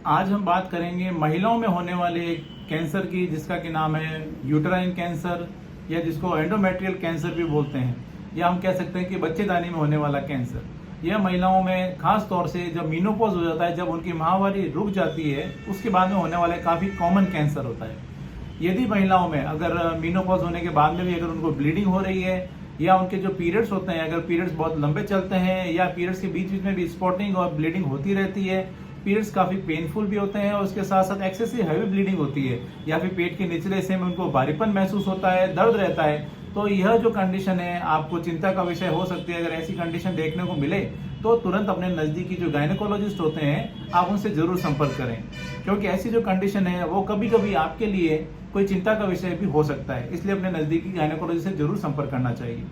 आज हम बात करेंगे महिलाओं में होने वाले कैंसर की, जिसका कि नाम है यूटेराइन कैंसर, या जिसको एंडोमेट्रियल कैंसर भी बोलते हैं, या हम कह सकते हैं कि बच्चेदानी में होने वाला कैंसर। यह महिलाओं में खास तौर से जब मीनोपॉज हो जाता है, जब उनकी माहवारी रुक जाती है, उसके बाद में होने वाला काफ़ी कॉमन कैंसर होता है। यदि महिलाओं में अगर मीनोपॉज होने के बाद में भी अगर उनको ब्लीडिंग हो रही है, या उनके जो पीरियड्स होते हैं, अगर पीरियड्स बहुत लंबे चलते हैं, या पीरियड्स के बीच बीच में भी स्पॉटिंग और ब्लीडिंग होती रहती है, पीरियड्स काफ़ी पेनफुल भी होते हैं और उसके साथ साथ एक्सेसिव हैवी ब्लीडिंग होती है, या फिर पेट के निचले हिस्से में उनको भारीपन महसूस होता है, दर्द रहता है, तो यह जो कंडीशन है आपको चिंता का विषय हो सकती है। अगर ऐसी कंडीशन देखने को मिले तो तुरंत अपने नज़दीकी जो गायनेकोलॉजिस्ट होते हैं आप उनसे जरूर संपर्क करें, क्योंकि ऐसी जो कंडीशन है वो कभी कभी आपके लिए कोई चिंता का विषय भी हो सकता है। इसलिए अपने नज़दीकी गायनेकोलॉजिस्ट से जरूर संपर्क करना चाहिए।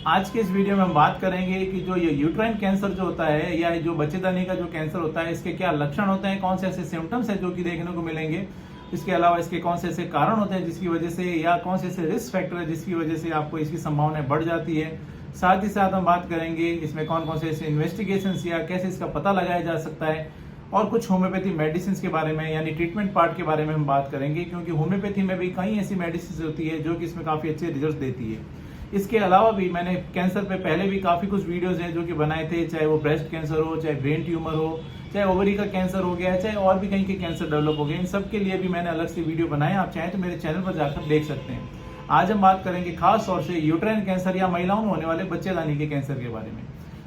आज के इस वीडियो में हम बात करेंगे कि जो ये यूट्राइन कैंसर जो होता है, या जो बच्चेदानी का जो कैंसर होता है, इसके क्या लक्षण होते हैं, कौन से ऐसे सिम्टम्स हैं जो कि देखने को मिलेंगे, इसके अलावा इसके कौन से ऐसे कारण होते हैं जिसकी वजह से, या कौन से ऐसे रिस्क फैक्टर है जिसकी वजह से आपको इसकी संभावनाएं बढ़ जाती है। साथ ही साथ हम बात करेंगे इसमें कौन कौन से ऐसे इन्वेस्टिगेशंस या कैसे इसका पता लगाया जा सकता है, और कुछ होम्योपैथी मेडिसिन के बारे में यानी ट्रीटमेंट पार्ट के बारे में हम बात करेंगे, क्योंकि होम्योपैथी में भी कई ऐसी मेडिसिन होती है जो कि इसमें काफ़ी अच्छे रिजल्ट देती है। इसके अलावा भी मैंने कैंसर पे पहले भी काफ़ी कुछ वीडियोस हैं जो कि बनाए थे, चाहे वो ब्रेस्ट कैंसर हो, चाहे ब्रेन ट्यूमर हो, चाहे ओवरी का कैंसर हो गया, चाहे और भी कहीं के कैंसर डेवलप हो गए, इन सब के लिए भी मैंने अलग से वीडियो बनाए। आप चाहें तो मेरे चैनल पर जाकर देख सकते हैं। आज हम बात करेंगे खास तौर से यूट्राइन कैंसर या महिलाओं में होने वाले बच्चेदानी के कैंसर के बारे में।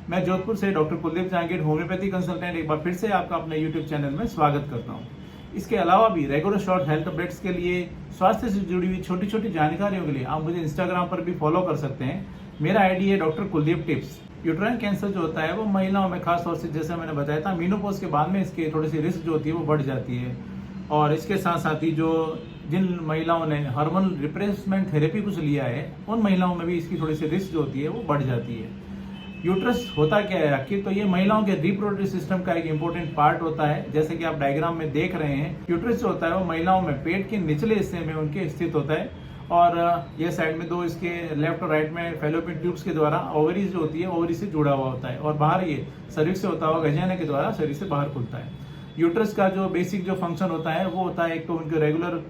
मैं जोधपुर से doctor Kuldeep Jahangir, homeopathy consultant, एक बार फिर से आपका अपने यूट्यूब चैनल में स्वागत करता हूँ। इसके अलावा भी रेगुलर शॉर्ट हेल्थ अपडेट्स के लिए, स्वास्थ्य से जुड़ी हुई छोटी छोटी जानकारियों के लिए आप मुझे इंस्टाग्राम पर भी फॉलो कर सकते हैं। मेरा आईडी है doctor Kuldeep tips. Uterine cancer जो होता है वो महिलाओं में खास तौर से, जैसे मैंने बताया था, मीनोपॉज के बाद में इसके थोड़ी सी रिस्क जो होती है वो बढ़ जाती है। और इसके साथ साथ ही जिन महिलाओं ने हार्मोनल रिप्लेसमेंट थेरेपी कुछ लिया है, उन महिलाओं में भी इसकी थोड़ी सी रिस्क जो होती है वो बढ़ जाती है। यूट्रस होता क्या है आखिर? तो ये महिलाओं के रिप्रोडक्टिव सिस्टम का एक इंपॉर्टेंट पार्ट होता है। जैसे कि आप डायग्राम में देख रहे हैं, यूट्रस जो होता है वो महिलाओं में पेट के निचले हिस्से में उनके स्थित होता है, और ये साइड में दो इसके लेफ्ट और राइट में फैलोपियन ट्यूब्स के द्वारा ओवरीज जो होती है ओवरी से जुड़ा हुआ होता है, और बाहर ये सर्विक्स से होता हुआ वजाइना के द्वारा शरीर से बाहर खुलता है। यूट्रस का जो बेसिक जो फंक्शन होता है वो होता है, एक तो उनके रेगुलर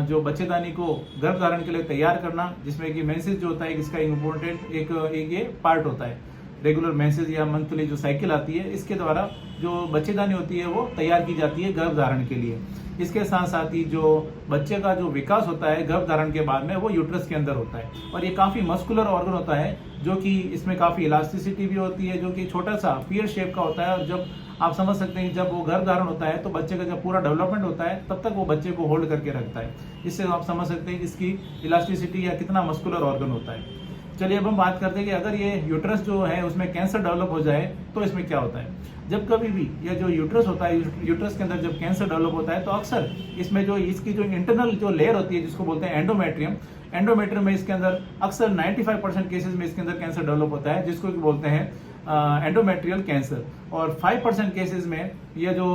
जो बच्चेदानी को गर्भ धारण के लिए तैयार करना, जिसमें कि मेंसेस जो होता है इसका इम्पोर्टेंट एक ये पार्ट होता है। रेगुलर मेंसेस या मंथली जो साइकिल आती है, इसके द्वारा जो बच्चेदानी होती है वो तैयार की जाती है गर्भ धारण के लिए। इसके साथ साथ ही जो बच्चे का जो विकास होता है गर्भ धारण के बाद में वो यूट्रस के अंदर होता है, और ये काफ़ी मस्कुलर ऑर्गन होता है, जो कि इसमें काफ़ी इलास्टिसिटी भी होती है, जो कि छोटा सा पीयर शेप का होता है। और जब आप समझ सकते हैं जब वो गर्भ धारण होता है तो बच्चे का जब पूरा डेवलपमेंट होता है तब तक वो बच्चे को होल्ड करके रखता है। इससे आप समझ सकते हैं कि इसकी इलास्टिसिटी या कितना मस्कुलर ऑर्गन होता है। चलिए अब हम बात करते हैं कि अगर ये यूट्रस जो है उसमें कैंसर डेवलप हो जाए तो इसमें क्या होता है। जब कभी भी ये जो यूट्रस होता है, यूट्रस के अंदर जब कैंसर डेवलप होता है तो अक्सर इसमें जो इसकी जो इंटरनल जो लेयर होती है जिसको बोलते हैं एंडोमेट्रियम में इसके अंदर अक्सर 95% केसेस में इसके अंदर कैंसर डेवलप होता है, जिसको बोलते हैं एंडोमेट्रियल कैंसर। और 5% केसेस में ये जो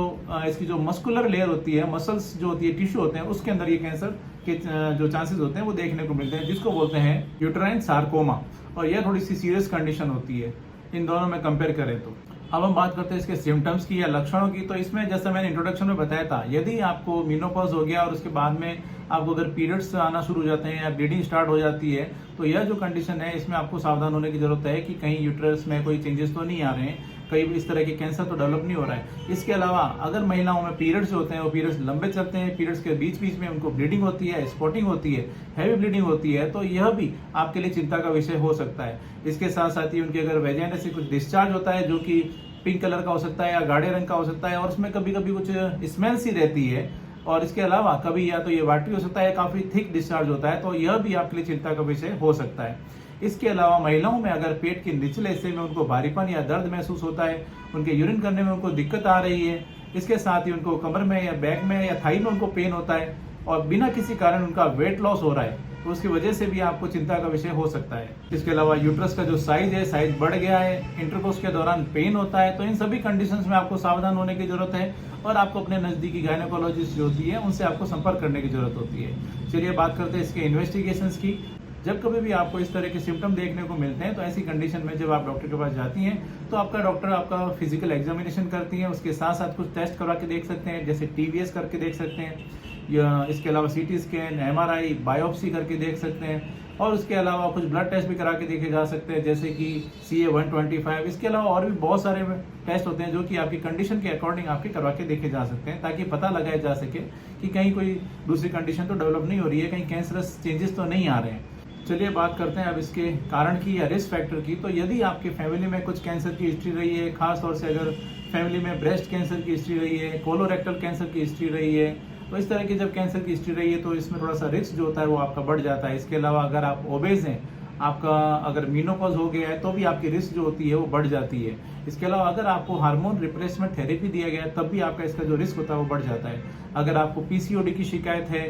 इसकी जो मस्कुलर लेयर होती है, मसल्स जो होती है, टिश्यू होते हैं, उसके अंदर ये कैंसर के जो चांसेस होते हैं वो देखने को मिलते हैं, जिसको बोलते हैं यूट्राइन सार्कोमा। और यह थोड़ी सी सीरियस कंडीशन होती है इन दोनों में कंपेयर करें तो। अब हम बात करते हैं इसके सिम्टम्स की या लक्षणों की। तो इसमें जैसा मैंने इंट्रोडक्शन में बताया था, यदि आपको मीनोपॉज हो गया और उसके बाद में आपको अगर पीरियड्स आना शुरू हो जाते हैं या ब्लीडिंग स्टार्ट हो जाती है, तो यह जो कंडीशन है इसमें आपको सावधान होने की जरूरत है कि कहीं यूट्रस में कोई चेंजेस तो नहीं आ रहे हैं, कहीं इस तरह के कैंसर तो डेवलप नहीं हो रहा है। इसके अलावा अगर महिलाओं में पीरियड्स होते हैं, वो पीरियड्स लंबे चलते हैं, पीरियड्स के बीच बीच में उनको ब्लीडिंग होती है, स्पॉटिंग होती है, हैवी ब्लीडिंग होती है, तो यह भी आपके लिए चिंता का विषय हो सकता है। इसके साथ साथ ही उनके अगर वजाइना से कुछ डिस्चार्ज होता है जो कि पिंक कलर का हो सकता है या गाढ़े रंग का हो सकता है, और उसमें कभी कभी कुछ स्मेल सी रहती है, और इसके अलावा कभी या तो ये वाटरी हो सकता है, काफी थिक डिस्चार्ज होता है, तो यह भी आपके लिए चिंता का विषय हो सकता है। इसके अलावा महिलाओं में अगर पेट के निचले हिस्से में उनको भारीपन या दर्द महसूस होता है, उनके यूरिन करने में उनको दिक्कत आ रही है, इसके साथ ही उनको कमर में या बैक में या थाई में उनको पेन होता है, और बिना किसी कारण उनका वेट लॉस हो रहा है, तो उसकी वजह से भी आपको चिंता का विषय हो सकता है। इसके अलावा यूट्रस का जो साइज है, साइज बढ़ गया है, इंटरकोर्स के दौरान पेन होता है, तो इन सभी कंडीशंस में आपको सावधान होने की जरूरत है, और आपको अपने नजदीकी गायनेकोलॉजिस्ट जो होती है उनसे आपको संपर्क करने की जरूरत होती है। चलिए बात करते हैं इसके इन्वेस्टिगेशंस की। जब कभी भी आपको इस तरह के सिम्टम देखने को मिलते हैं तो ऐसी कंडीशन में जब आप डॉक्टर के पास जाती हैं तो आपका डॉक्टर आपका फिजिकल एग्जामिनेशन करती है, उसके साथ साथ कुछ टेस्ट करवा के देख सकते हैं, जैसे TVS करके देख सकते हैं, या इसके अलावा CT स्कैन, MRI, बायोप्सी करके देख सकते हैं, और उसके अलावा कुछ ब्लड टेस्ट भी करा के देखे जा सकते हैं, जैसे कि CA-125। इसके अलावा और भी बहुत सारे टेस्ट होते हैं जो कि आपकी कंडीशन के अकॉर्डिंग आपके करवा के देखे जा सकते हैं, ताकि पता लगाया जा सके कि कहीं कोई दूसरी कंडीशन तो डेवलप नहीं हो रही है, कहीं कैंसरस चेंजेस तो नहीं आ रहे हैं। चलिए बात करते हैं अब इसके कारण की या रिस्क फैक्टर की। तो यदि आपके फैमिली में कुछ कैंसर की हिस्ट्री रही है, खास तौर से अगर फैमिली में ब्रेस्ट कैंसर की हिस्ट्री रही है, कोलोरेक्टल कैंसर की हिस्ट्री रही है, तो इस तरह की जब कैंसर की हिस्ट्री रही है तो इसमें थोड़ा सा रिस्क जो होता है वो आपका बढ़ जाता है। इसके अलावा अगर आप ओबेज हैं, आपका अगर मीनोपॉज हो गया है तो भी आपकी रिस्क जो होती है वो बढ़ जाती है। इसके अलावा अगर आपको हार्मोन रिप्लेसमेंट थेरेपी दिया गया है तब भी आपका इसका जो रिस्क होता है वो बढ़ जाता है। अगर आपको PCOD की शिकायत है,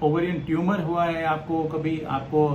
ओवरियन ट्यूमर हुआ है, आपको कभी आपको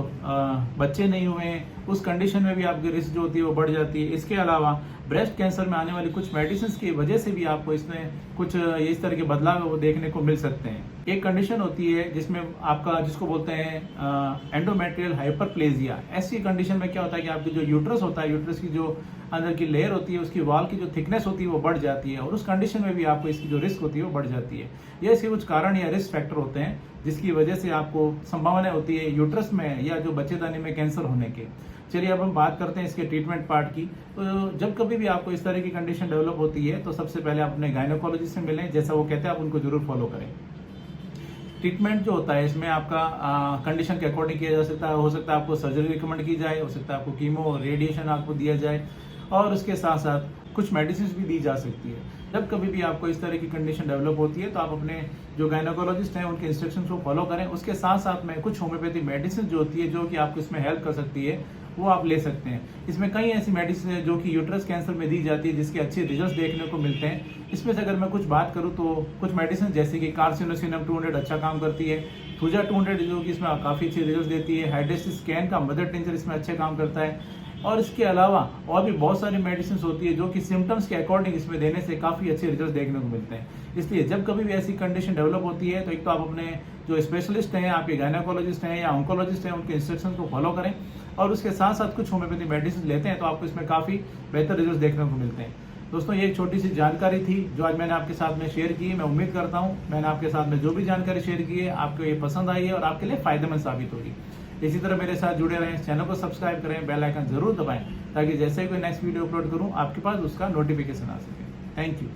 बच्चे नहीं हुए हैं, उस कंडीशन में भी आपकी रिस्क जो होती है वो बढ़ जाती है। इसके अलावा ब्रेस्ट कैंसर में आने वाली कुछ मेडिसिन की वजह से भी आपको इसमें कुछ इस तरह के बदलाव वो देखने को मिल सकते हैं। एक कंडीशन होती है जिसमें आपका जिसको बोलते हैं एंडोमेट्रियल हाइपरप्लेजिया। ऐसी कंडीशन में क्या होता है कि आपकी जो यूट्रस होता है, यूट्रस की जो अंदर की लेयर होती है, उसकी वॉल की जो थिकनेस होती है वो बढ़ जाती है, और उस कंडीशन में भी आपको इसकी जो रिस्क होती है वो बढ़ जाती है। ये इसके कुछ कारण या रिस्क फैक्टर होते हैं जिसकी वजह से आपको संभावना होती है यूट्रस में या जो बच्चेदानी में कैंसर होने के। चलिए अब हम बात करते हैं इसके ट्रीटमेंट पार्ट की। तो जब कभी भी आपको इस तरह की कंडीशन डेवलप होती है तो सबसे पहले आप अपने गायनोकोलॉजिस्ट से मिलें, जैसा वो कहते हैं आप उनको जरूर फॉलो करें। ट्रीटमेंट जो होता है इसमें आपका कंडीशन के अकॉर्डिंग किया जा सकता है। हो सकता है आपको सर्जरी रिकमेंड की जाए, हो सकता है आपको कीमो रेडिएशन आपको दिया जाए, और उसके साथ साथ कुछ मेडिसिन भी दी जा सकती है। जब कभी भी आपको इस तरह की कंडीशन डेवलप होती है तो आप अपने जो गायनोकोलॉजिस्ट हैं उनके इंस्ट्रक्शंस को फॉलो करें। उसके साथ साथ में कुछ होम्योपैथी मेडिसिन जो होती है जो कि आपको इसमें हेल्प कर सकती है वो आप ले सकते हैं। इसमें कई ऐसी मेडिसिन है जो कि यूट्रस कैंसर में दी जाती है जिसके अच्छे रिजल्ट देखने को मिलते हैं। इसमें से अगर मैं कुछ बात करूं तो कुछ मेडिसिन जैसे कि कार्सिनोसिनम 200 अच्छा काम करती है, थुजा 200 जो कि इसमें काफ़ी अच्छे रिजल्ट देती है, हाइड्रेसिस स्कैन का मदर टिंचर इसमें अच्छे काम करता है, और इसके अलावा और भी बहुत सारी मेडिसिन होती है जो कि सिम्टम्स के अकॉर्डिंग इसमें देने से काफ़ी अच्छे रिजल्ट देखने को मिलते हैं। इसलिए जब कभी भी ऐसी कंडीशन डेवलप होती है तो एक तो आप अपने जो स्पेशलिस्ट हैं, आपके गायनोकोलॉजिस्ट हैं या ऑन्कोलॉजिस्ट हैं, उनके इंस्ट्रक्शन को फॉलो करें, और उसके साथ साथ कुछ होम्योपैथी मेडिसिन लेते हैं तो आपको इसमें काफ़ी बेहतर रिजल्ट देखने को मिलते हैं। दोस्तों ये एक छोटी सी जानकारी थी जो आज मैंने आपके साथ में शेयर की है। मैं उम्मीद करता हूँ मैंने आपके साथ में जो भी जानकारी शेयर की है आपको ये पसंद आई है और आपके लिए फायदेमंद साबित होगी। इसी तरह मेरे साथ जुड़े रहें, चैनल को सब्सक्राइब करें, बेल आइकन जरूर दबाएं ताकि जैसे ही कोई नेक्स्ट वीडियो अपलोड करूं आपके पास उसका नोटिफिकेशन आ सके। Thank you.